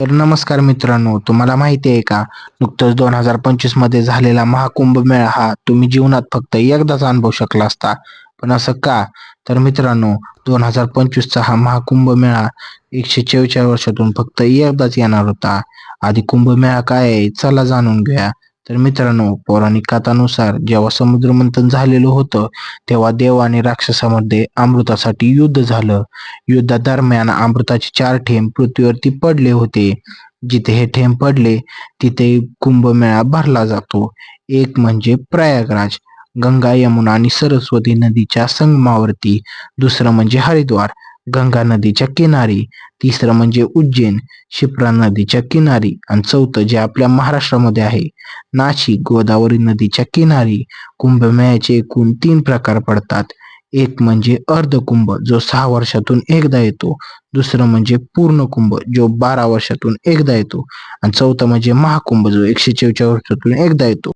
तर नमस्कार मित्रांनो, तुम्हाला माहिती आहे का? नुकतंच 2025 मध्ये झालेला महाकुंभ मेळा हा तुम्ही जीवनात फक्त एकदाच अनुभवू शकला असता. पण असं का? तर मित्रांनो, 2025चा हा महाकुंभ मेळा 144 वर्षातून फक्त एकदाच येणार होता. आधी कुंभमेळा काय आहे? चला जाणून घेऊया. तर मित्रांनो, पौराणिक कथानुसार जेव्हा समुद्रमंथन झालेलं होतं, तेव्हा देव आणि राक्षसामध्ये अमृतासाठी युद्ध झालं. युद्धादरम्यान अमृताचे 4 थेंब पृथ्वीवरती पडले होते. जिथे हे थेंब पडले तिथे कुंभमेळा भरला जातो. एक म्हणजे प्रयागराज, गंगा, यमुना आणि सरस्वती नदीच्या संगमावरती. दुसरं म्हणजे हरिद्वार, गंगा नदीच्या किनारी. तिसरं म्हणजे उज्जैन, शिप्रा नदीच्या किनारी. आणि चौथं जे आपल्या महाराष्ट्रामध्ये आहे, नाशिक, गोदावरी नदीच्या किनारी. कुंभमेळ्याचे एकूण 3 प्रकार पडतात. एक म्हणजे अर्धकुंभ जो 6 वर्षातून एकदा येतो. दुसरं म्हणजे पूर्ण कुंभ जो 12 वर्षातून एकदा येतो. आणि चौथा म्हणजे महाकुंभ जो 144 वर्षातून एकदा येतो.